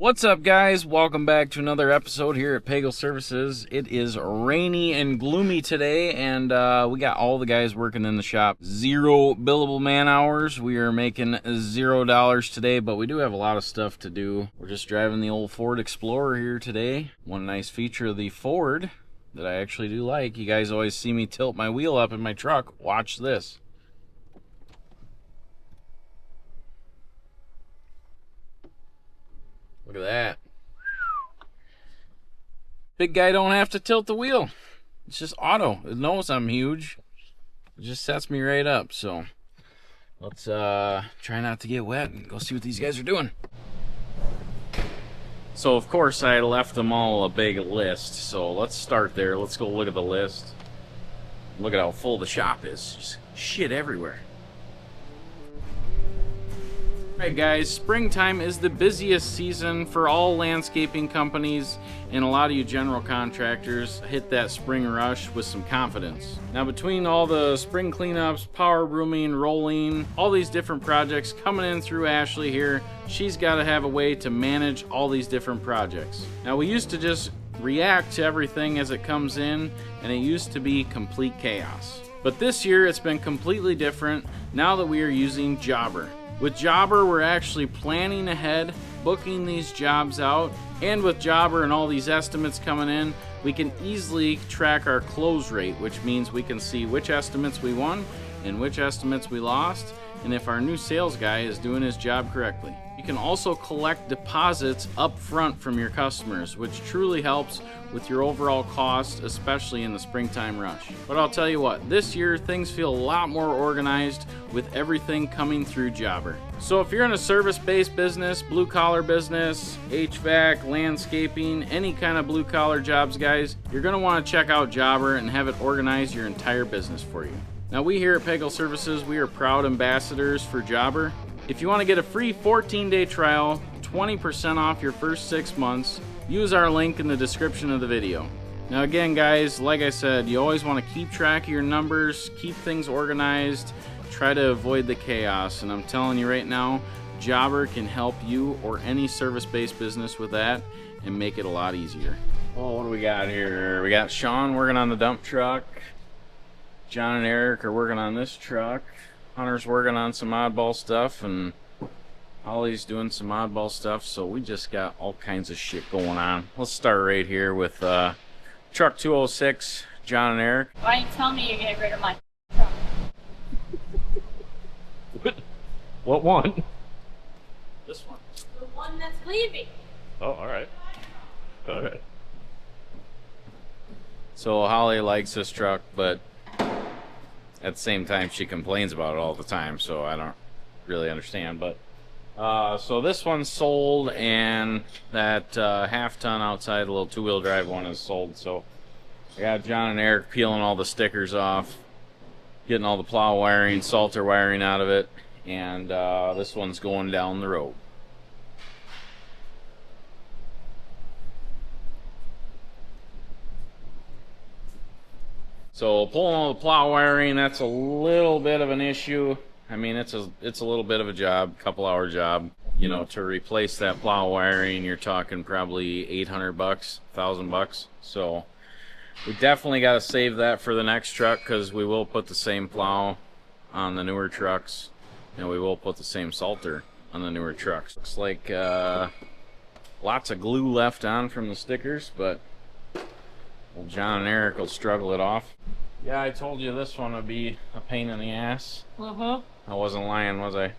What's up, guys? Welcome back to another episode here at Pagel Services. It is rainy and gloomy today, and we got all the guys working in the shop. 0 billable man hours. We are making $0 today, but we do have a lot of stuff to do. We're just driving the old Ford Explorer here today. One nice feature of the Ford that I actually do like. You guys always see me tilt my wheel up in my truck. Watch this. Look at that. Big guy don't have to tilt the wheel. It's just auto. It knows I'm huge. It just sets me right up. So let's try not to get wet and go see what these guys are doing. So of course I left them all a big list. So let's start there. Let's go look at the list. Look at how full the shop is. Just shit everywhere. Alright guys, springtime is the busiest season for all landscaping companies, and a lot of you general contractors hit that spring rush with some confidence. Now between all the spring cleanups, power brooming, rolling, all these different projects coming in through Ashley here, she's got to have a way to manage all these different projects. Now we used to just react to everything as it comes in, and it used to be complete chaos. But this year it's been completely different now that we are using Jobber. With Jobber, we're actually planning ahead, booking these jobs out, and with Jobber and all these estimates coming in, we can easily track our close rate, which means we can see which estimates we won and which estimates we lost, and if our new sales guy is doing his job correctly. You can also collect deposits up front from your customers, which truly helps with your overall cost, especially in the springtime rush. But I'll tell you what, this year things feel a lot more organized with everything coming through Jobber. So if you're in a service-based business, blue-collar business, HVAC, landscaping, any kind of blue-collar jobs, guys, you're going to want to check out Jobber and have it organize your entire business for you. Now we here at Pagel Services, we are proud ambassadors for Jobber. If you want to get a free 14-day trial, 20% off your first 6 months, use our link in the description of the video. Now again guys, like I said, you always want to keep track of your numbers, keep things organized, try to avoid the chaos, and I'm telling you right now, Jobber can help you or any service-based business with that and make it a lot easier. Oh, what do we got here? We got Sean working on the dump truck. John and Eric are working on this truck. Hunter's working on some oddball stuff, and Holly's doing some oddball stuff, so we just got all kinds of shit going on. Let's start right here with truck 206, John and Eric. Why don't you tell me you're getting rid of my truck? What one? This one. The one that's leaving. Oh, alright. Alright. So Holly likes this truck, but at the same time she complains about it all the time, so I don't really understand. But so this one's sold, and that half-ton outside, the little two-wheel drive one is sold. So I got John and Eric peeling all the stickers off, getting all the plow wiring, salter wiring out of it, and this one's going down the road. So pulling all the plow wiring, that's a little bit of an issue. I mean, it's a little bit of a job, couple hour job. You know, to replace that plow wiring, you're talking probably $800, $1,000. So we definitely got to save that for the next truck, because we will put the same plow on the newer trucks, and we will put the same salter on the newer trucks. Looks like lots of glue left on from the stickers, but well, John and Eric will struggle it off. Yeah, I told you this one would be a pain in the ass. I wasn't lying, was I?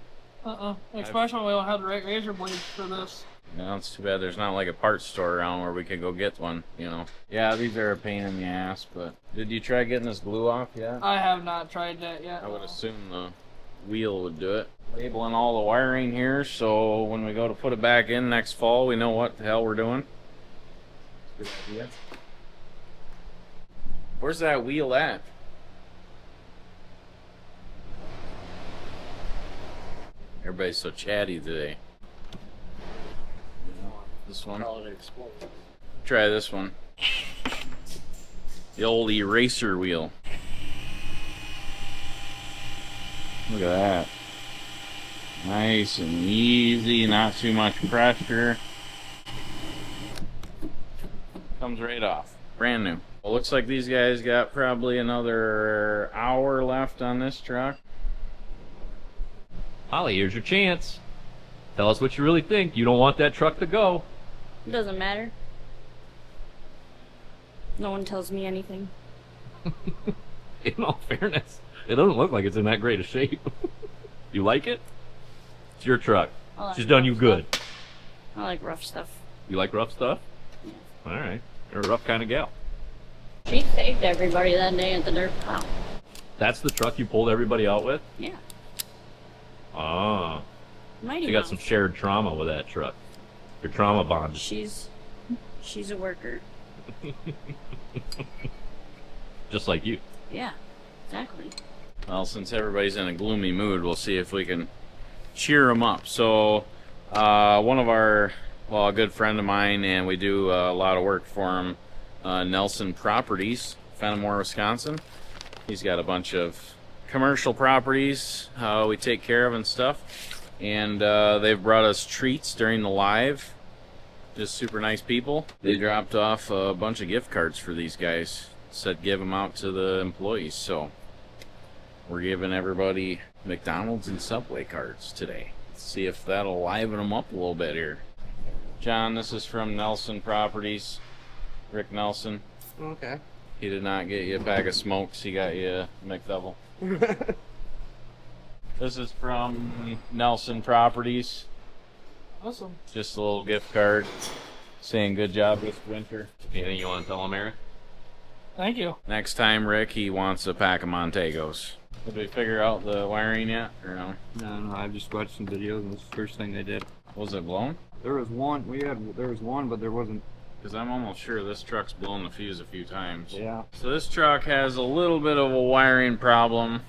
Especially when we don't have the right razor blades for this. No, it's too bad there's not like a parts store around where we could go get one, you know. Yeah, these are a pain in the ass, but did you try getting this glue off yet? I have not tried that yet. I would assume the wheel would do it. Labeling all the wiring here, so when we go to put it back in next fall, we know what the hell we're doing. Good idea. Where's that wheel at? Everybody's so chatty today. This one? Try this one. The old eraser wheel. Look at that. Nice and easy, not too much pressure. Comes right off. Brand new. Well, looks like these guys got probably another hour left on this truck. Holly, here's your chance. Tell us what you really think. You don't want that truck to go. It doesn't matter. No one tells me anything. In all fairness, it doesn't look like it's in that great a shape. You like it? It's your truck. I like She's done you rough good. stuff. I like rough stuff. You like rough stuff? Yeah. All right. You're a rough kind of gal. She saved everybody that day at the dirt pile. That's the truck you pulled everybody out with? Yeah. Ah. Mighty You got Mouse. some shared trauma with that truck. Your trauma bond. She's a worker. Just like you. Yeah, exactly. Well, since everybody's in a gloomy mood, we'll see if we can cheer them up. So, one of our, well, a good friend of mine, and we do a lot of work for him, Nelson Properties, Fenimore, Wisconsin. He's got a bunch of commercial properties we take care of and stuff. And they've brought us treats during the live. Just super nice people. They dropped off a bunch of gift cards for these guys. Said give them out to the employees. So we're giving everybody McDonald's and Subway cards today. Let's see if that'll liven them up a little bit here. John, this is from Nelson Properties. Rick Nelson. Okay. He did not get you a pack of smokes. He got you a McDouble. This is from Nelson Properties. Awesome. Just a little gift card saying good job this winter. Anything you want to tell him, Eric? Thank you. Next time, Rick, he wants a pack of Montegos. Did we figure out the wiring yet, or no? No, I've just watched some videos, and it's the first thing they did. Was it blown? There was one, there was one, but there wasn't. Because I'm almost sure this truck's blown the fuse a few times. Yeah. So this truck has a little bit of a wiring problem.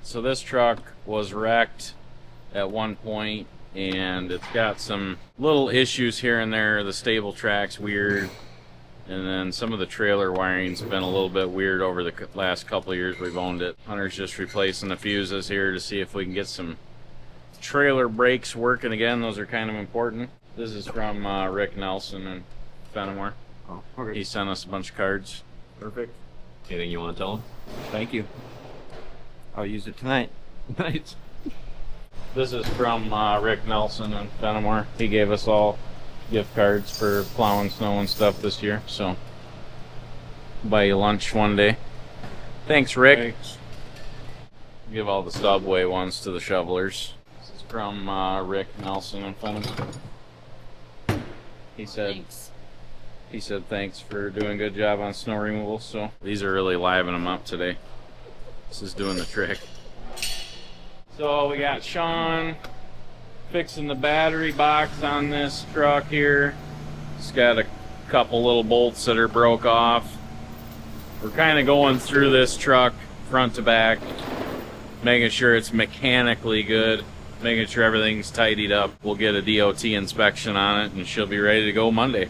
So this truck was wrecked at one point, and it's got some little issues here and there. The stable track's weird, and then some of the trailer wiring's been a little bit weird over the last couple of years we've owned it. Hunter's just replacing the fuses here to see if we can get some trailer brakes working again. Those are kind of important. This is from Rick Nelson and Fenimore. Oh, okay. He sent us a bunch of cards. Perfect. Anything you want to tell him? Thank you. I'll use it tonight. Nice. This is from Rick Nelson and Fenimore. He gave us all gift cards for plowing snow and stuff this year, so buy you lunch one day. Thanks, Rick. Thanks. Give all the Subway ones to the shovelers. This is from Rick Nelson and Fenimore. He said Thanks. he said thanks for doing a good job on snow removal. So these are really livening them up today. This is doing the trick. So we got Sean fixing the battery box on this truck here. It's got a couple little bolts that are broke off. We're kind of going through this truck front to back, making sure it's mechanically good, making sure everything's tidied up. We'll get a DOT inspection on it and she'll be ready to go Monday.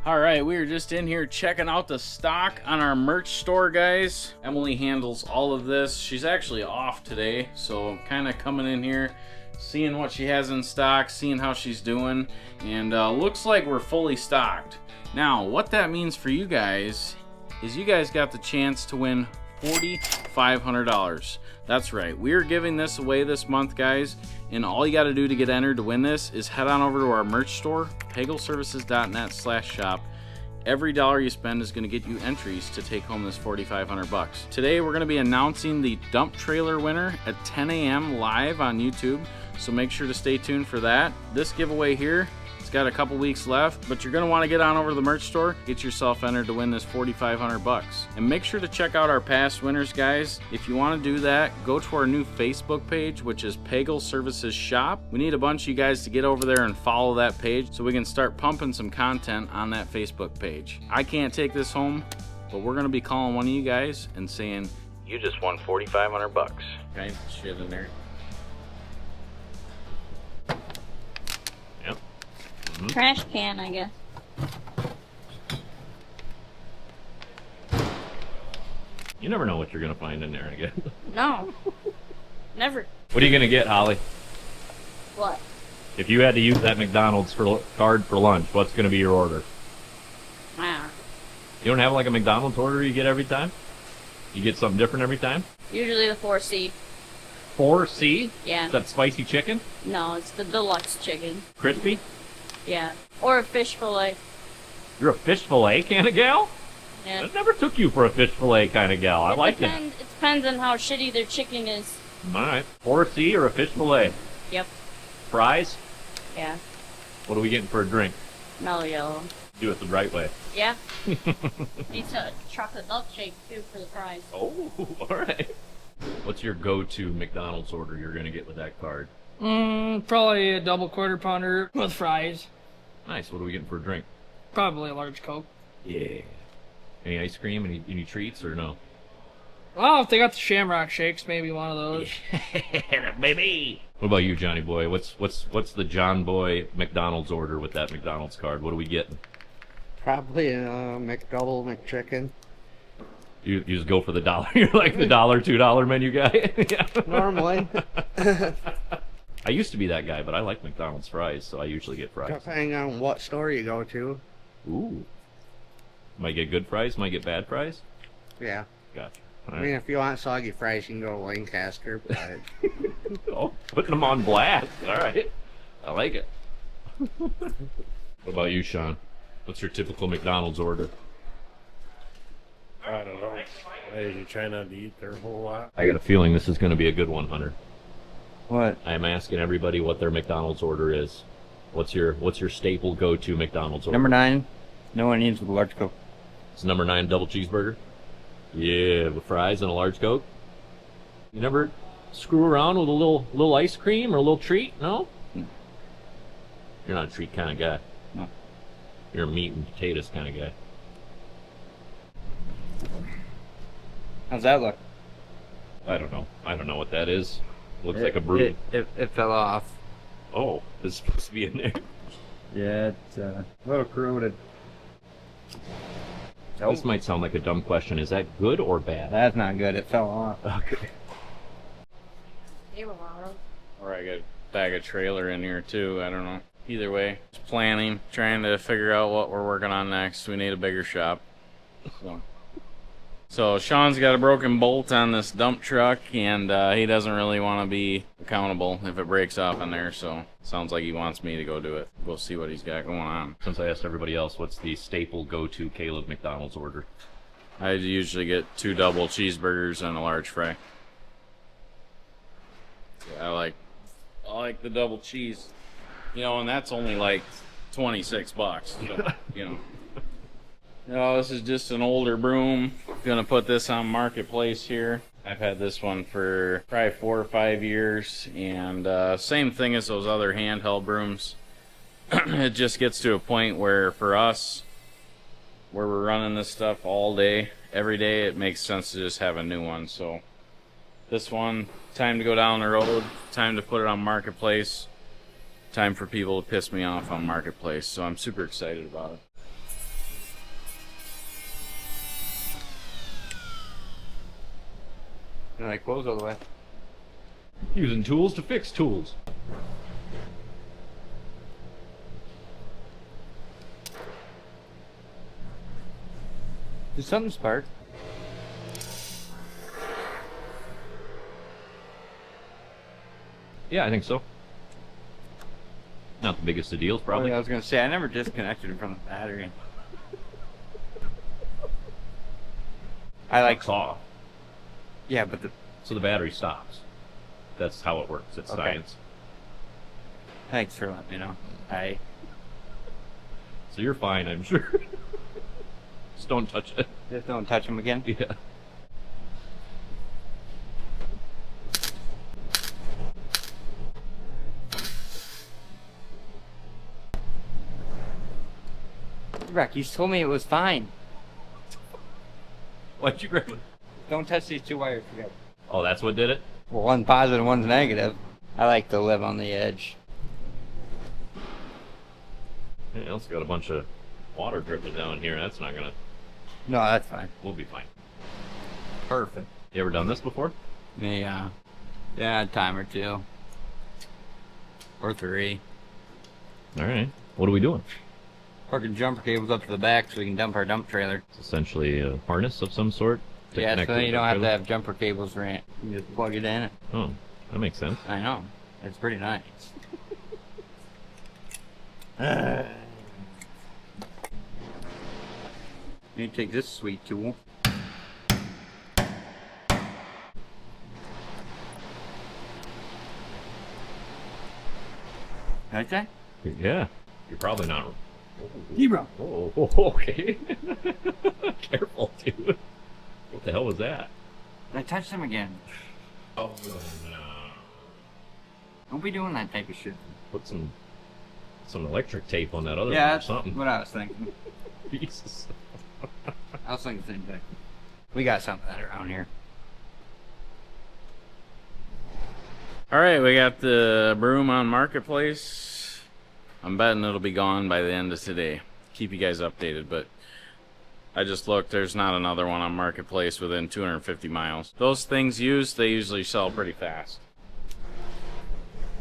Alright, we are just in here checking out the stock on our merch store, guys. Emily handles all of this. She's actually off today, so kind of coming in here, seeing what she has in stock, seeing how she's doing, and looks like we're fully stocked. Now, what that means for you guys is you guys got the chance to win $4,500. That's right, we're giving this away this month, guys, and all you got to do to get entered to win this is head on over to our merch store, pagelservices.net/shop. Every dollar you spend is going to get you entries to take home this $4,500. Today we're going to be announcing the dump trailer winner at 10 a.m. live on YouTube, so make sure to stay tuned for that. This giveaway here, it's got a couple weeks left, but you're going to want to get on over to the merch store, get yourself entered to win this $4,500. And make sure to check out our past winners, guys. If you want to do that, go to our new Facebook page, which is Pagel Services Shop. We need a bunch of you guys to get over there and follow that page so we can start pumping some content on that Facebook page. I can't take this home, but we're going to be calling one of you guys and saying, you just won $4,500. Okay, shit in there. Yep. Trash can, I guess. You never know what you're going to find in there again. No. Never. What are you going to get, Holly? What? If you had to use that McDonald's card for lunch, what's going to be your order? Ah. You don't have like a McDonald's order you get every time? You get something different every time? Usually the 4C. 4C? Yeah. Is that spicy chicken? No, it's the deluxe chicken. Crispy? Yeah. Or a fish fillet. You're a fish fillet kind of gal? Yeah. I never took you for a fish fillet kind of gal. I like it. It depends on how shitty their chicken is. Alright. 4C or a fish fillet? Yep. Fries? Yeah. What are we getting for a drink? Mellow yellow. Do it the right way. Yeah. Needs a chocolate milkshake too for the fries. Oh, alright. What's your go-to McDonald's order you're going to get with that card? Probably a double quarter pounder with fries. Nice. What are we getting for a drink? Probably a large Coke. Yeah. Any ice cream? Any treats or no? Well, if they got the Shamrock Shakes, maybe one of those. Baby. What about you, Johnny Boy? What's the John Boy McDonald's order with that McDonald's card? What are we getting? Probably a McDouble McChicken. You just go for the dollar. You're like the $2 menu guy. Yeah. Normally. I used to be that guy, but I like McDonald's fries, so I usually get fries. Depending on what store you go to. Ooh. Might get good fries, might get bad fries. Yeah. Gotcha. I mean, if you want soggy fries, you can go to Lancaster, but... Oh, putting them on blast. All right. I like it. What about you, Sean? What's your typical McDonald's order? I don't know. I usually try not to eat there a whole lot. I got a feeling this is going to be a good one, Hunter. What? I'm asking everybody what their McDonald's order is. What's your staple go-to McDonald's order? Number 9. No one needs with a large Coke. It's number 9 double cheeseburger. Yeah, with fries and a large Coke. You never screw around with a little ice cream or a little treat? No? You're not a treat kind of guy. No. You're a meat and potatoes kind of guy. How's that look? I don't know. I don't know what that is. Looks like a brood. It fell off. Oh, it's supposed to be in there. Yeah, it's a little corroded. This might sound like a dumb question. Is that good or bad? That's not good. It fell off. Okay. They were wild. Or I got a bag of trailer in here too. I don't know. Either way, just planning, trying to figure out what we're working on next. We need a bigger shop. So Sean's got a broken bolt on this dump truck, and he doesn't really want to be accountable if it breaks off in there. So sounds like he wants me to go do it. We'll see what he's got going on. Since I asked everybody else, what's the staple go-to Caleb McDonald's order? I usually get 2 double cheeseburgers and a large fry. I like the double cheese, you know, and that's only like $26. So, you know. No, this is just an older broom. Gonna put this on Marketplace here. I've had this one for probably 4 or 5 years, and same thing as those other handheld brooms. It just gets to a point where for us, where we're running this stuff all day, every day, it makes sense to just have a new one. So this one, time to go down the road, time to put it on Marketplace, time for people to piss me off on Marketplace. So I'm super excited about it. And I close all the way. Using tools to fix tools. Did something spark? Yeah, I think so. Not the biggest of deals, probably. I was gonna say I never disconnected it from the battery. I like saw. Yeah, but So the battery stops. That's how it works. It's Okay. science. Thanks for letting me know. So you're fine, I'm sure. Just don't touch it. Just don't touch them again. Yeah. Rick, you told me it was fine. Why'd you grab it? Don't touch these 2 wires together. Oh, that's what did it? Well, one's positive, one's negative. I like to live on the edge. Yeah, it's got a bunch of water dripping down here. That's not gonna... No, that's fine. We'll be fine. Perfect. You ever done this before? Yeah, a time or two. Or 3. All right. What are we doing? Parking jumper cables up to the back so we can dump our dump trailer. It's essentially a harness of some sort. To Yeah, connect so to then the you don't have to trailer? have jumper cables for it. You just plug it in. Oh, that makes sense. I know. It's pretty nice. You take this sweet tool. Okay. Yeah. You're probably not. Zebra. Oh, okay. Careful, dude. What the hell was that? I touched him again. Oh no. Don't be doing that type of shit. Put some electric tape on that other Yeah, one or that's something. what I was thinking. Jesus. I was thinking the same thing. We got something that around here. All right, we got the broom on Marketplace. I'm betting it'll be gone by the end of today. Keep you guys updated, but I just looked. There's not another one on Marketplace within 250 miles. Those things used, they usually sell pretty fast.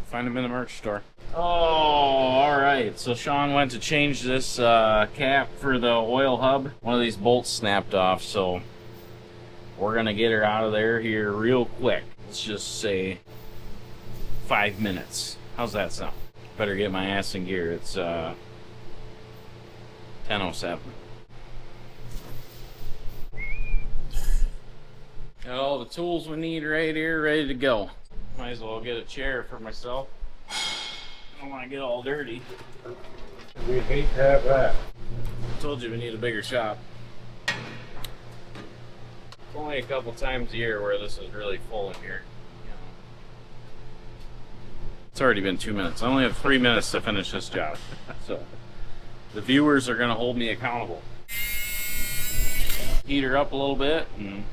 Find them in the merch store. Oh, all right. So Sean went to change this cap for the oil hub. One of these bolts snapped off, so we're gonna get her out of there here real quick. Let's just say 5 minutes. How's that sound? Better get my ass in gear. It's 10:07. Got all the tools we need right here, ready to go. Might as well get a chair for myself. I don't want to get all dirty. We hate to have that. I told you we need a bigger shop. It's only a couple times a year where this is really full in here. It's already been 2 minutes. I only have 3 minutes to finish this job. So the viewers are going to hold me accountable. Heat her up a little bit and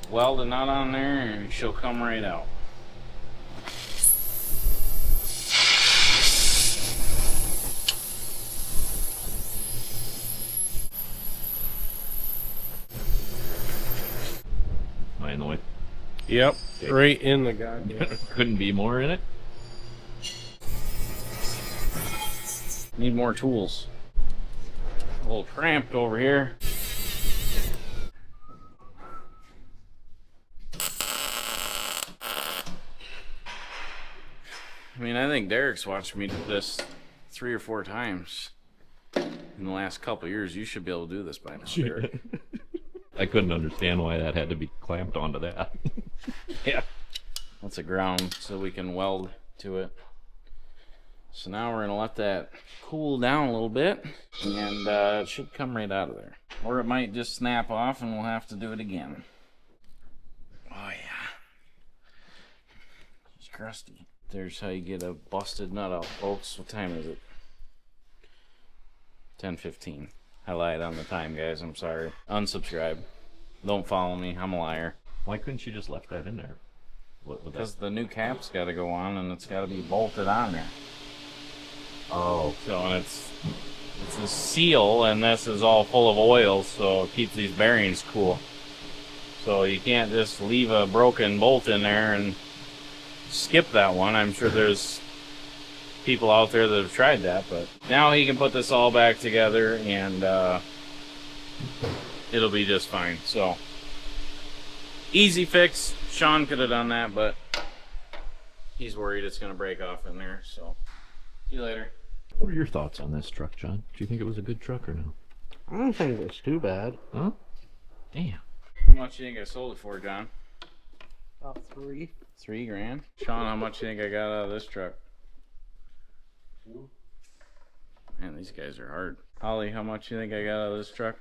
weld a nut on there and she'll come right out. Am I in the way? Yep, right in the goddamn. Couldn't be more in it. Need more tools. A little cramped over here. I mean, I think Derek's watched me do this 3 or 4 times in the last couple of years. You should be able to do this by now, Derek. I couldn't understand why that had to be clamped onto that. Yeah. That's a ground so we can weld to it. So now we're gonna let that cool down a little bit and it should come right out of there. Or it might just snap off and we'll have to do it again. Oh yeah. It's crusty. There's how you get a busted nut out, folks. What time is it? 10:15. I lied on the time, guys. I'm sorry. Unsubscribe. Don't follow me. I'm a liar. Why couldn't you just left that in there? Because the new cap's got to go on and it's got to be bolted on there. Oh. So and it's a seal, and this is all full of oil, so it keeps these bearings cool. So you can't just leave a broken bolt in there and skip that one. I'm sure there's people out there that have tried that, but now he can put this all back together and it'll be just fine. So easy fix. Sean could have done that, but he's worried it's going to break off in there. So see you later. What are your thoughts on this truck, John? Do you think it was a good truck or no? I don't think it's too bad. Huh? Damn. How much do you think I sold it for, John? About 3. $3,000. Sean, how much do you think I got out of this truck? Man, these guys are hard. Holly, how much do you think I got out of this truck?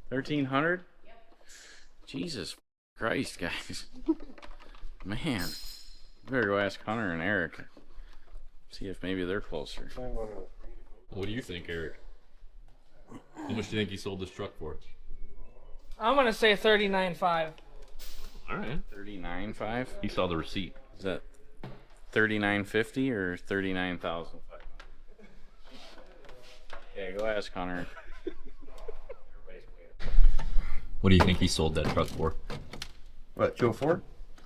1,300? Yep. Jesus Christ, guys. Man. Better go ask Hunter and Eric. See if maybe they're closer. What do you think, Eric? How much do you think he sold this truck for? I'm gonna say 39.5. All right. 39.5? He saw the receipt. Is that 39.50 or 39,000? Okay, go ask Hunter. What do you think he sold that truck for? What, 204?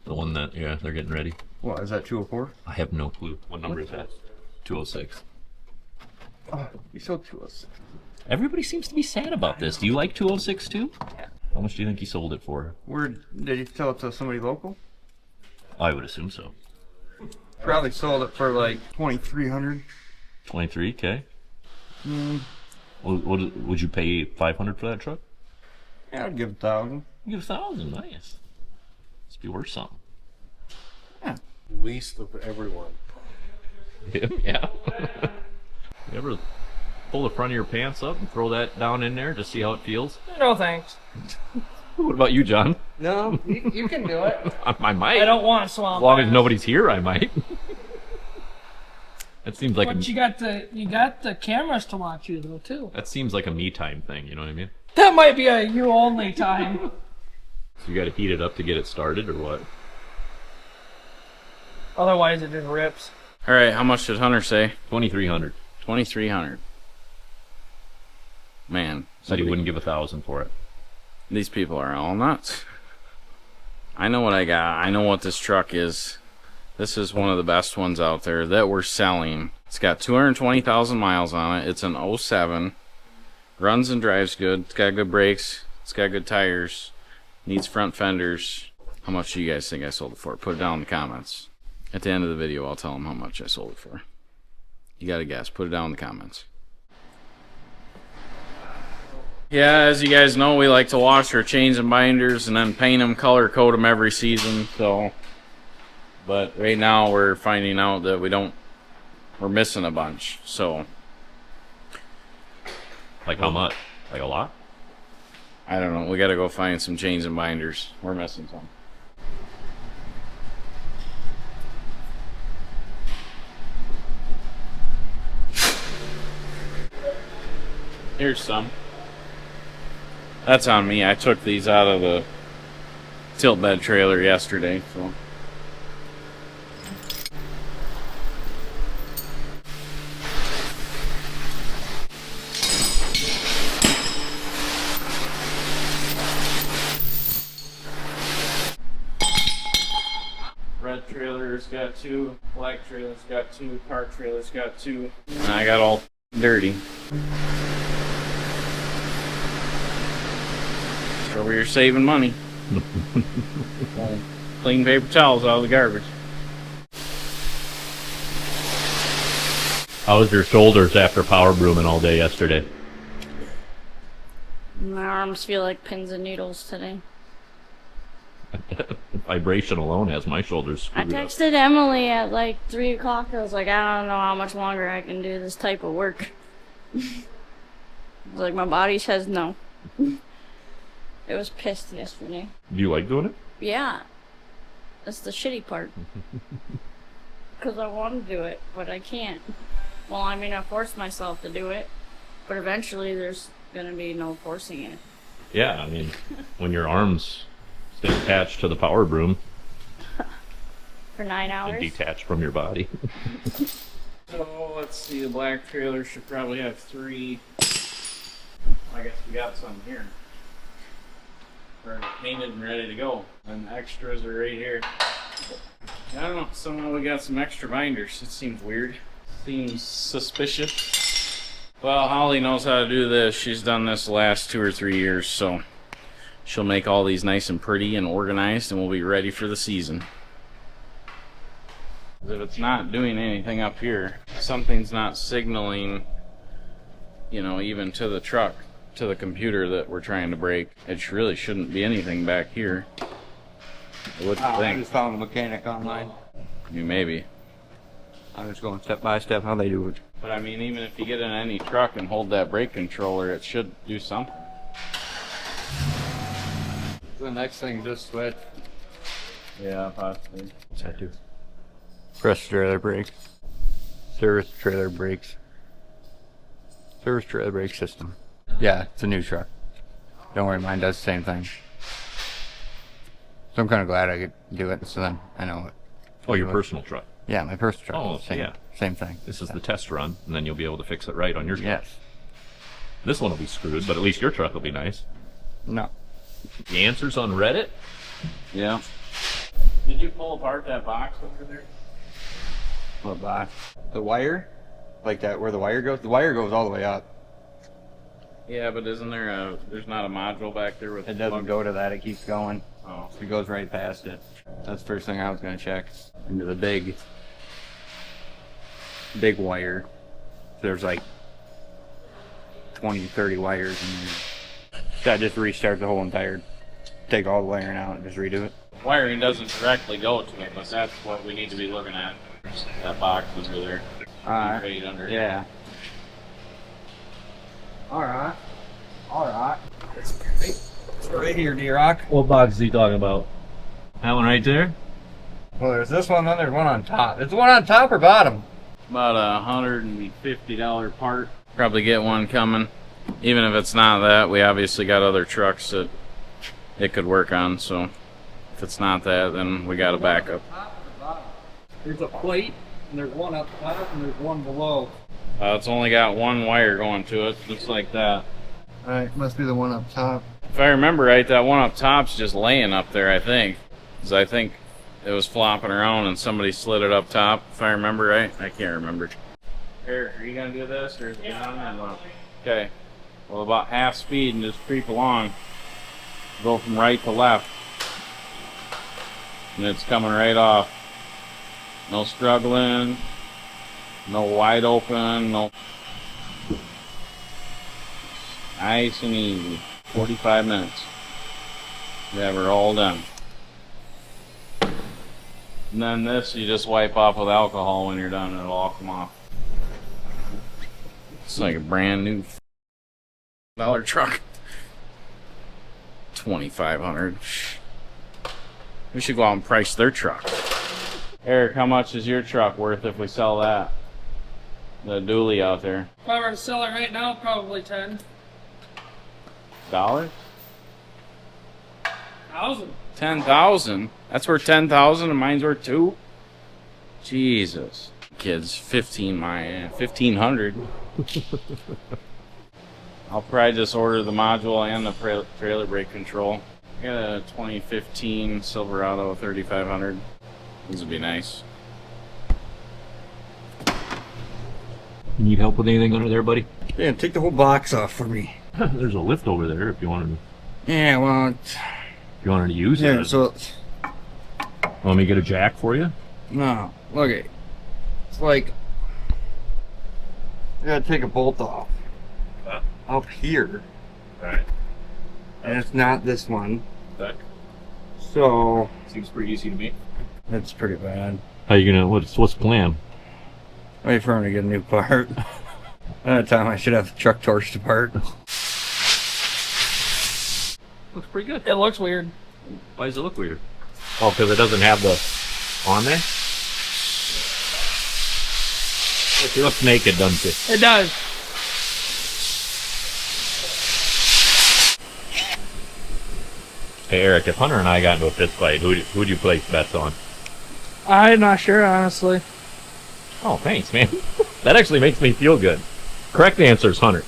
The one that, yeah, they're getting ready. What, is that 204? I have no clue. What number is that? 206. Oh, you sold 206. Everybody seems to be sad about this. Do you like 206 too? Yeah. How much do you think he sold it for? Where did you sell it to somebody local? I would assume so. Probably sold it for like 2,300. 23, okay. Would you pay 500 for that truck? Yeah, I'd give 1,000. You give 1,000, nice. Must be worth something. Yeah. Least of everyone. Yeah. You ever pull the front of your pants up and throw that down in there to see how it feels? No thanks. What about you, John? No, you can do it. I might. I don't want to swamp. As long as nobody's here, I might. That seems like But you got the cameras to watch you though too. that seems like a me time thing. You know what I mean? That might be a you only time. So you got to heat it up to get it started, or what? Otherwise, it just rips. All right, how much did Hunter say? 2,300. 2,300. Man, Said he wouldn't give 1,000 for it. these people are all nuts. I know what I got. I know what this truck is. This is one of the best ones out there that we're selling. It's got 220,000 miles on it. It's an 07. Runs and drives good. It's got good brakes. It's got good tires. Needs front fenders. How much do you guys think I sold it for? Put it down in the comments. At the end of the video, I'll tell them how much I sold it for. You got to guess. Put it down in the comments. Yeah, as you guys know, we like to wash our chains and binders and then paint them, color code them every season. So, but right now we're finding out that we're missing a bunch. So, Like how much? Like a lot? I don't know. We got to go find some chains and binders. We're missing some. Here's some. That's on me. I took these out of the tilt bed trailer yesterday, so. Red trailer's got 2, black trailer's got 2, car trailer's got 2, and I got all dirty. So we're saving money. Clean paper towels out of the garbage. How was your shoulders after power brooming all day yesterday? My arms feel like pins and needles today. Vibration alone has my shoulders I screwed up. texted Emily at like 3 o'clock. I was like, I don't know how much longer I can do this type of work. I was like, my body says no. It was pissed yesterday. Do you like doing it? Yeah. That's the shitty part. Because I want to do it, but I can't. Well, I mean, I forced myself to do it, but eventually there's going to be no forcing it. Yeah, I mean, when your arms stay attached to the power broom For 9 and hours? detached from your body. So let's see, the black trailer should probably have 3. I guess we got some here. We're painted and ready to go. And the extras are right here. I don't know, somehow we got some extra binders. It seems weird. Seems suspicious. Well, Holly knows how to do this. She's done this the last 2 or 3 years, so she'll make all these nice and pretty and organized, and we'll be ready for the season. If it's not doing anything up here, something's not signaling, you know, even to the truck, to the computer that we're trying to break. It really shouldn't be anything back here. I wouldn't I think. just found a mechanic online. You maybe. I'm just going step by step how they do it. But I mean, even if you get in any truck and hold that brake controller, it should do something. The next thing, just switch. Yeah, possibly. What's that do? Press trailer brakes. Service trailer brakes. Service trailer brake system. Yeah, it's a new truck. Don't worry, mine does the same thing. So I'm kind of glad I could do it, so then I know it. Oh, your personal truck. Yeah, my personal truck. Oh, same, yeah. Same thing. This is the test run, and then you'll be able to fix it right on your truck. Yes. This one will be screwed, but at least your truck will be nice. No. The answers on Reddit? Yeah. Did pull apart that box over there? What box? The wire? Like that, where the wire goes? The wire goes all the way up. Yeah, but isn't there there's not a module back there with It doesn't go to that, it keeps going. Oh. It goes right past it. That's the first thing I was gonna check. Into the big wire. There's like 20, 30 wires in there. That just restart the whole entire, take all the wiring out and just redo it. Wiring doesn't directly go to it, but that's what we need to be looking at. That box over there. Right under. Yeah. Alright. Alright. It's right here, D-Rock. What box is he talking about? That one right there? Well, there's this one, then there's one on top. Is the one on top or bottom? About $150 part. Probably get one coming. Even if it's not that, we obviously got other trucks that it could work on, so if it's not that, then we got a backup. There's a plate, and there's one up top, and there's one below. It's only got one wire going to it, just like that. Alright, must be the one up top. If I remember right, that one up top's just laying up there, I think. Because I think it was flopping around and somebody slid it up top, if I remember right. I can't remember. Here, are you going to do this, or is it down or what? Okay. Well, about half speed and just creep along. Go from right to left. And it's coming right off. No struggling. No wide open. No. Nice and easy. 45 minutes. Yeah, we're all done. And then this you just wipe off with alcohol when you're done, it'll all come off. It's like a brand new $1 truck. 2,500. We should go out and price their truck. Eric, how much is your truck worth if we sell that? The dually out there. If I were to sell it right now, probably 10,000. $? 10,000? That's worth 10,000 and mine's worth 2? Jesus. Kids, 1,500. I'll probably just order the module and the trailer brake control. I got a 2015 Silverado 3500. These would be nice. You need help with anything under there, buddy? Yeah, take the whole box off for me. There's a lift over there if you wanted to. Yeah, well, If you wanted to use yeah, it. so, Want me to get a jack for you? no, look it. It's like, I gotta take a bolt off. Up here. Alright. And it's not this one. That So, seems pretty easy to me. that's pretty bad. How you gonna, what's the plan? Wait for him to get a new part. Another time I should have the truck torched apart. Looks pretty good. It looks weird. Why does it look weird? Oh, because it doesn't have the on there? It looks naked, doesn't it? It does. Hey Eric, if Hunter and I got into a fist fight, who'd you place bets on? I'm not sure, honestly. Oh, thanks, man. That actually makes me feel good. Correct answer is Hunter.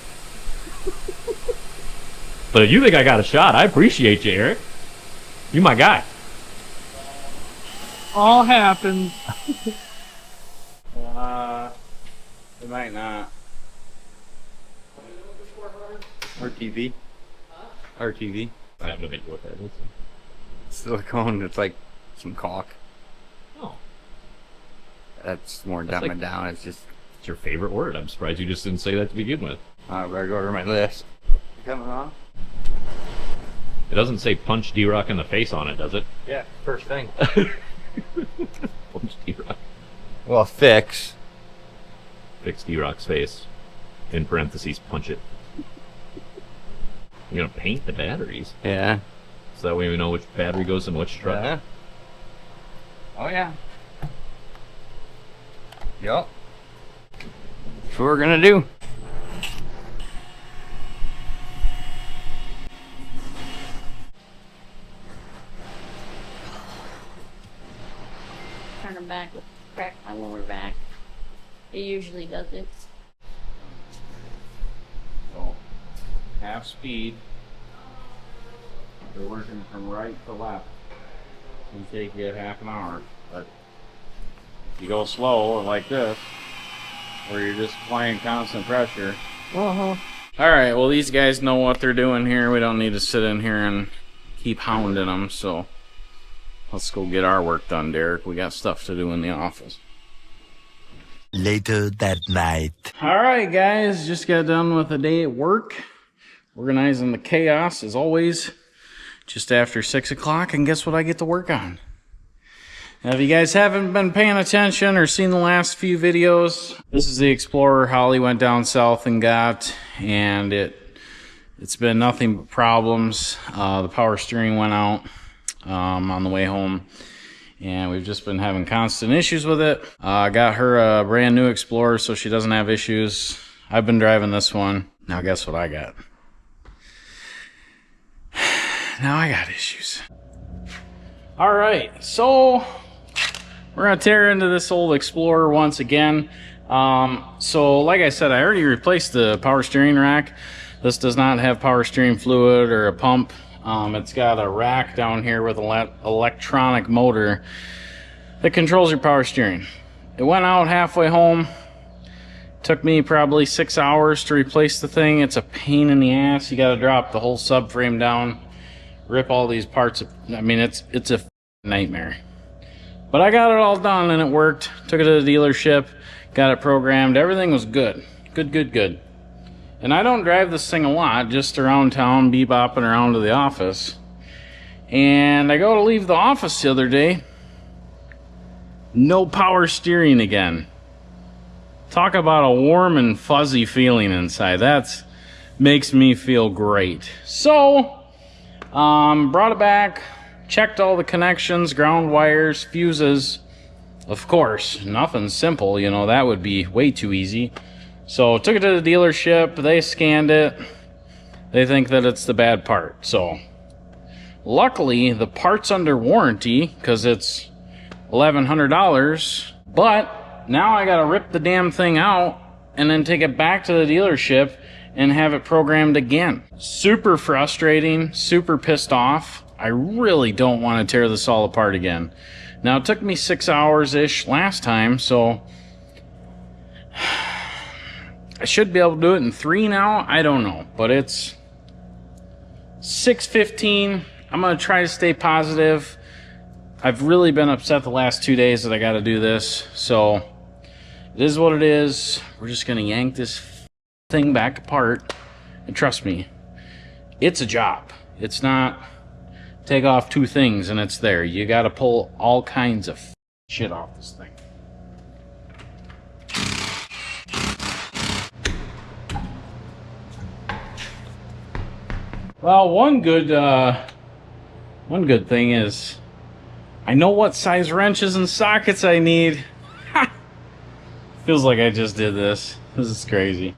But if you think I got a shot, I appreciate you, Eric. You my guy. All happens. It might not. RTV. RTV. I have no idea what that is. Silicone, it's like some caulk. Oh, That's more That's dumbing like- down. It's just, it's your favorite word. I'm surprised you just didn't say that to begin with. I better go over my list. Coming on? It doesn't say punch D-Rock in the face on it, does it? Yeah, first thing. Punch D-Rock. Well, fix. Fix D-Rock's face. In parentheses, punch it. You're gonna paint the batteries. Yeah. So that way we know which battery goes in which truck. Yeah. Oh, yeah. Yup. That's what we're gonna do. Turn them back, crack my lower back. It usually does it. So, half speed. They're working from right to left. It'll take you half an hour. But if you go slow like this, where you're just applying constant pressure. All right, well, these guys know what they're doing here. We don't need to sit in here and keep hounding them, so let's go get our work done, Derek. We got stuff to do in the office. Later that night. All right, guys, just got done with a day at work. Organizing the chaos, as always, just after 6 o'clock, and guess what I get to work on? Now, if you guys haven't been paying attention or seen the last few videos, this is the Explorer Holly went down south and got, and it's been nothing but problems. The power steering went out on the way home, and we've just been having constant issues with it. I got her a brand new Explorer so she doesn't have issues. I've been driving this one. Now guess what I got? Now I got issues. All right, so we're gonna tear into this old Explorer once again. So like I said, I already replaced the power steering rack. This does not have power steering fluid or a pump. It's got a rack down here with an electronic motor that controls your power steering. It went out halfway home. Took me probably 6 hours to replace the thing. It's a pain in the ass. You got to drop the whole subframe down, rip all these parts. I mean, it's a nightmare. But I got it all done and it worked. Took it to the dealership, got it programmed. Everything was good. Good. And I don't drive this thing a lot, just around town, bebopping around to the office. And I go to leave the office the other day. No power steering again. Talk about a warm and fuzzy feeling inside. That makes me feel great. So, brought it back, checked all the connections, ground wires, fuses. Of course, nothing simple, you know, that would be way too easy. So took it to the dealership, they scanned it, they think that it's the bad part. So luckily the part's under warranty because it's $1,100, but now I gotta rip the damn thing out and then take it back to the dealership and have it programmed again. Super frustrating, super pissed off. I really don't want to tear this all apart again. Now it took me 6 hours-ish last time, so I should be able to do it in 3 now. I don't know, but it's 6:15. I'm gonna try to stay positive. I've really been upset the last 2 days that I gotta do this, so it is what it is. We're just gonna yank this thing back apart, and trust me, it's a job. It's not take off 2 things and it's there. You gotta pull all kinds of shit off this thing. Well, one good thing is I know what size wrenches and sockets I need. Ha! Feels like I just did this. This is crazy.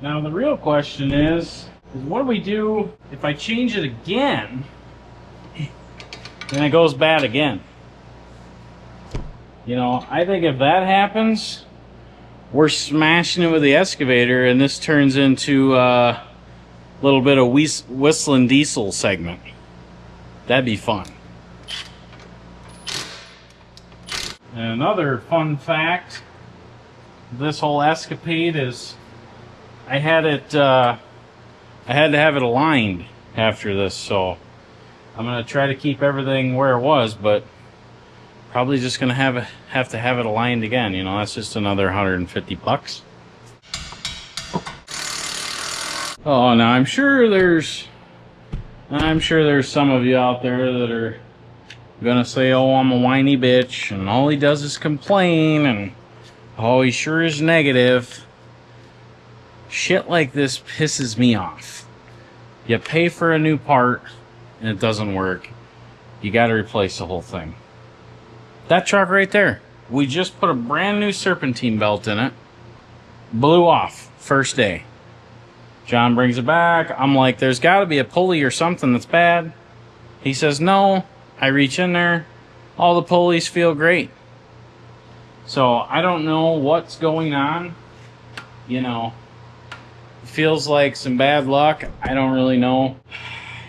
Now the real question is what do we do if I change it again and it goes bad again? You know, I think if that happens, we're smashing it with the excavator and this turns into a little bit of whistling diesel segment. That'd be fun. And another fun fact, this whole escapade is I had to have it aligned after this, so I'm gonna try to keep everything where it was, but probably just gonna have to have it aligned again. You know, that's just another $150. Oh, now I'm sure there's some of you out there that are gonna say, "Oh, I'm a whiny bitch," and all he does is complain, and oh, he sure is negative. Shit like this pisses me off. You pay for a new part and it doesn't work. You gotta replace the whole thing. That truck right there, we just put a brand new serpentine belt in it. Blew off first day. John brings it back. I'm like, there's gotta be a pulley or something that's bad. He says no. I reach in there. All the pulleys feel great. So I don't know what's going on. You know, feels like some bad luck. I don't really know.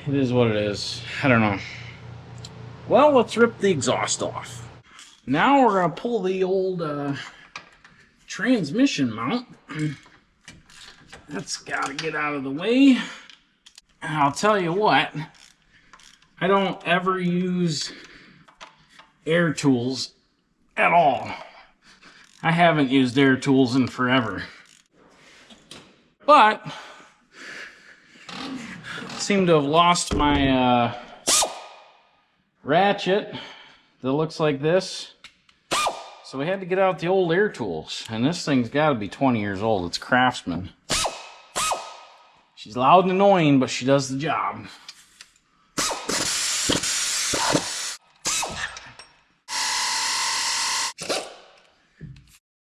It is what it is. I don't know. Well, let's rip the exhaust off. Now we're gonna pull the old transmission mount. That's gotta get out of the way. And I'll tell you what, I don't ever use air tools at all. I haven't used air tools in forever. But seem to have lost my ratchet that looks like this. So we had to get out the old air tools. And this thing's got to be 20 years old. It's Craftsman. She's loud and annoying, but she does the job.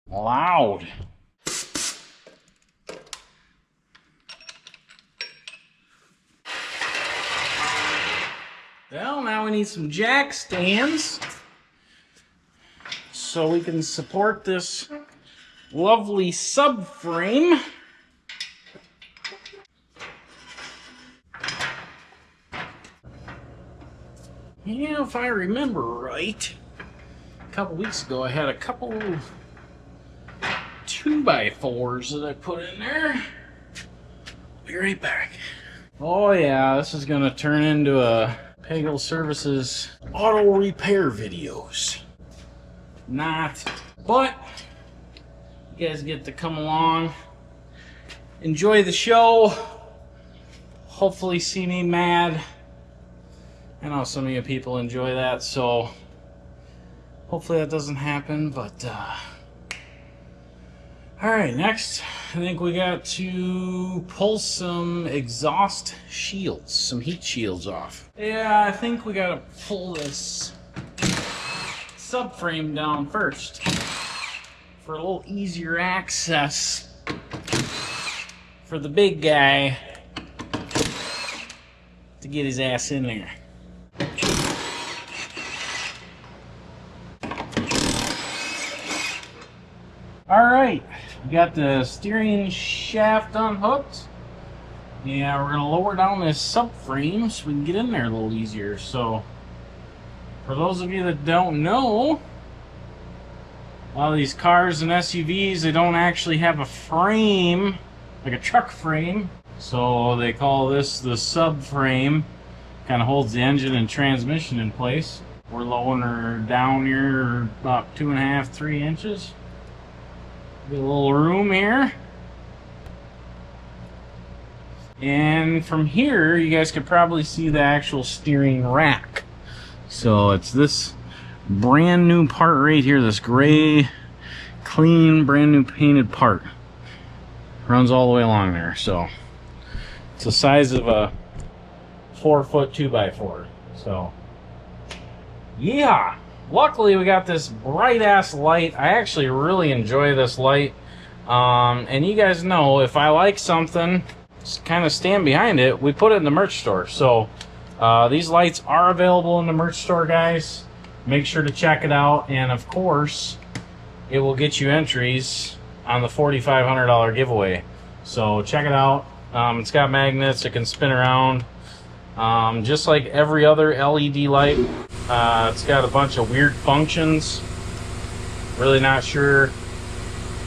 Loud. Well, now we need some jack stands so we can support this lovely subframe. Yeah, if I remember right, a couple weeks ago I had a couple 2x4s that I put in there. Be right back. Oh yeah, this is gonna turn into a Pagel Services auto repair videos. Not, but you guys get to come along, enjoy the show, hopefully see me mad. I know some of you people enjoy that, so hopefully that doesn't happen, but alright, next I think we got to pull some exhaust shields, some heat shields off. Yeah, I think we gotta pull this subframe down first for a little easier access for the big guy to get his ass in there. Alright, we got the steering shaft unhooked. Yeah, we're going to lower down this subframe so we can get in there a little easier. So, for those of you that don't know, a lot of these cars and SUVs, they don't actually have a frame, like a truck frame. So they call this the subframe. Kind of holds the engine and transmission in place. We're lowering her down here about 2.5, 3 inches. Get a little room here. And from here, you guys could probably see the actual steering rack. So it's this brand new part right here, this gray, clean, brand new painted part. Runs all the way along there. So it's the size of a 4-foot 2x4. So yeah. Luckily, we got this bright-ass light. I actually really enjoy this light. And you guys know, if I like something, just kind of stand behind it, we put it in the merch store. So, these lights are available in the merch store, guys. Make sure to check it out. And, of course, it will get you entries on the $4,500 giveaway. So, check it out. It's got magnets. It can spin around. Just like every other LED light. It's got a bunch of weird functions. Really not sure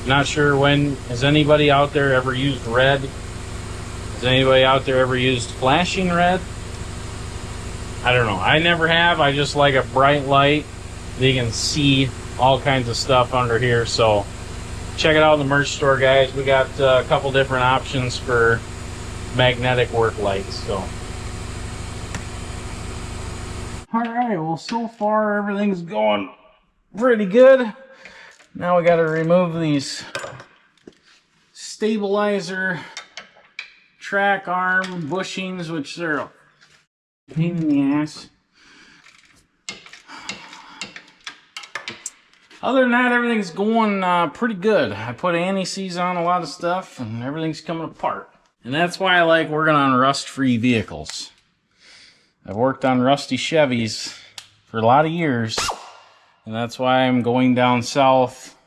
when. Has anybody out there ever used red? Has anybody out there ever used flashing red? I don't know. I never have. I just like a bright light that you can see all kinds of stuff under here. So check it out in the merch store, guys. We got a couple different options for magnetic work lights. So. Alright, well, so far everything's going pretty good. Now we got to remove these stabilizer track arm bushings, which they're a pain in the ass. Other than that, everything's going pretty good. I put anti-seize on a lot of stuff and everything's coming apart. And that's why I like working on rust-free vehicles. I've worked on rusty Chevys for a lot of years, and that's why I'm going down south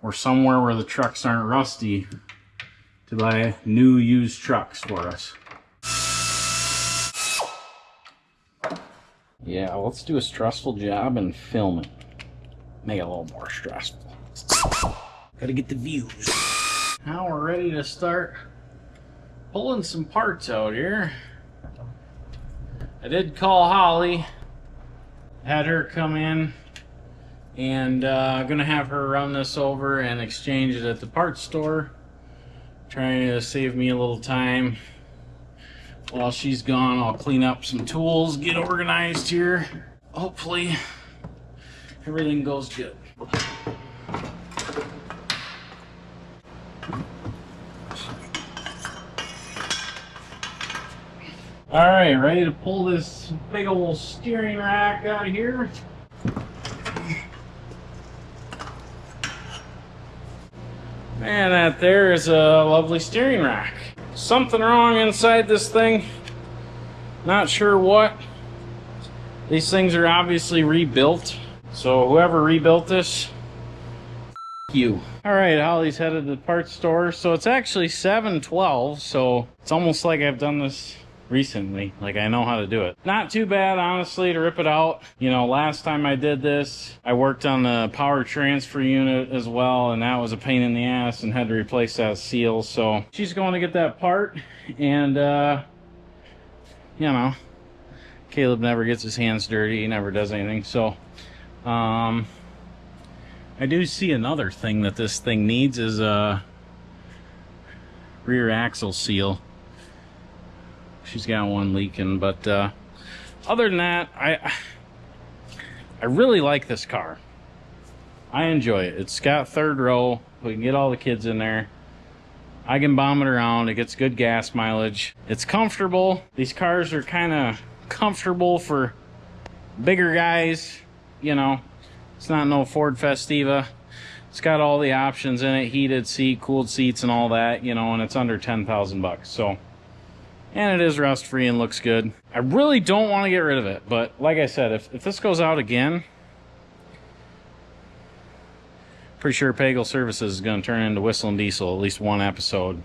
or somewhere where the trucks aren't rusty to buy new used trucks for us. Yeah, let's do a stressful job and film it. Make it a little more stressful. Gotta get the views. Now we're ready to start pulling some parts out here. I did call Holly, had her come in, and I'm gonna have her run this over and exchange it at the parts store, trying to save me a little time. While she's gone, I'll clean up some tools, get organized here. Hopefully everything goes good. All right, ready to pull this big old steering rack out of here. And that there is a lovely steering rack. Something wrong inside this thing. Not sure what. These things are obviously rebuilt. So whoever rebuilt this, you. All right, Holly's headed to the parts store. So it's actually 7:12. So it's almost like I've done this recently, like I know how to do it. Not too bad, honestly, to rip it out. You know, last time I did this, I worked on the power transfer unit as well, and that was a pain in the ass and had to replace that seal. So she's going to get that part, and you know, Caleb never gets his hands dirty, he never does anything. So I do see another thing that this thing needs is a rear axle seal. She's got one leaking, but other than that, I really like this car. I enjoy it. It's got third row. We can get all the kids in there. I can bomb it around. It gets good gas mileage. It's comfortable. These cars are kind of comfortable for bigger guys. You know, it's not no Ford Festiva. It's got all the options in it: heated seat, cooled seats, and all that. You know, and it's under 10,000 bucks. So. And it is rust free and looks good. I really don't want to get rid of it, but like I said, if this goes out again, pretty sure Pagel Services is going to turn into Whistle and Diesel at least one episode.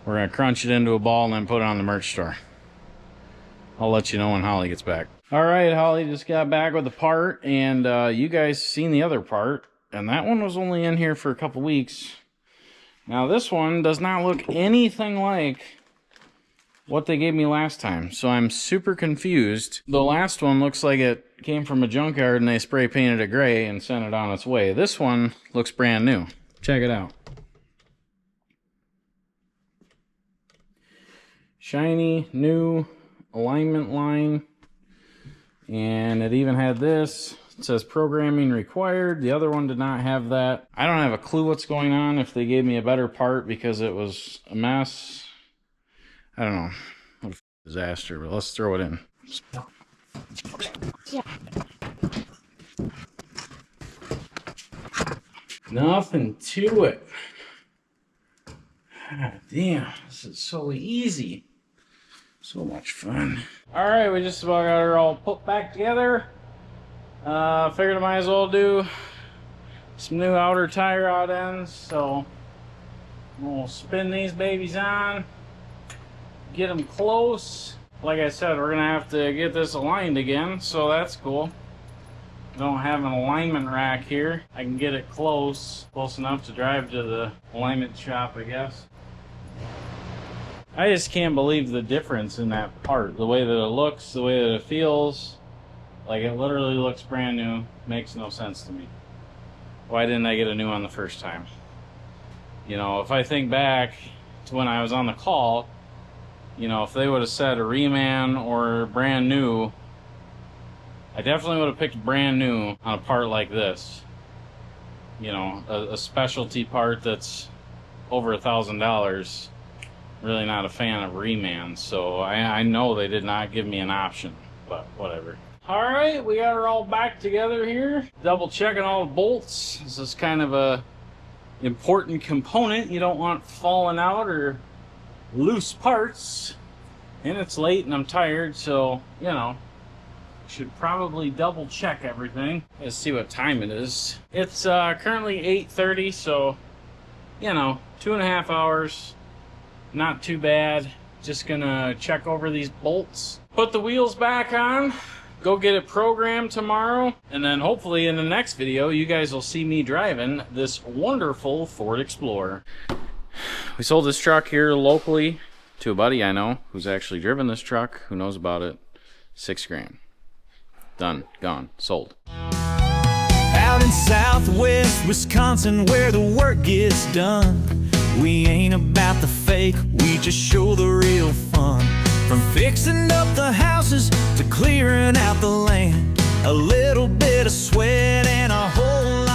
We're going to crunch it into a ball and then put it on the merch store. I'll let you know when Holly gets back. All right, Holly just got back with the part, and you guys seen the other part, and that one was only in here for a couple weeks. Now this one does not look anything like what they gave me last time, so I'm super confused. The last one looks like it came from a junkyard and they spray painted it gray and sent it on its way. This one looks brand new. Check it out. Shiny, new alignment line, and it even had this. It says programming required. The other one did not have that. I don't have a clue what's going on, if they gave me a better part because it was a mess. I don't know. What a disaster, but let's throw it in. Yeah. Nothing to it. God damn, this is so easy. So much fun. Alright, we just about got her all put back together. Figured I might as well do some new outer tire rod ends. So we'll spin these babies on. Get them close. Like I said, we're gonna have to get this aligned again, so that's cool. Don't have an alignment rack here. I can get it close enough to drive to the alignment shop, I guess. I just can't believe the difference in that part. The way that it looks, the way that it feels. Like, it literally looks brand new. Makes no sense to me. Why didn't I get a new one the first time? You know, if I think back to when I was on the call, you know, if they would have said a reman or brand new, I definitely would have picked brand new on a part like this. You know, a specialty part that's over $1,000. Really not a fan of remans, so I know they did not give me an option, but whatever. All right, we got her all back together here. Double checking all the bolts. This is kind of a important component you don't want falling out or loose parts. And it's late and I'm tired, so you know, should probably double check everything. Let's see what time it is. It's currently 8:30, so you know, 2.5 hours. Not too bad. Just gonna check over these bolts, put the wheels back on, go get it programmed tomorrow, and then hopefully in the next video you guys will see me driving this wonderful Ford Explorer. We sold this truck here locally to a buddy I know who's actually driven this truck, who knows about it. $6 grand. Done, gone, sold. Out in southwest Wisconsin where the work gets done, we ain't about the fake, we just show the real fun. From fixing up the houses to clearing out the land, a little bit of sweat and a whole lot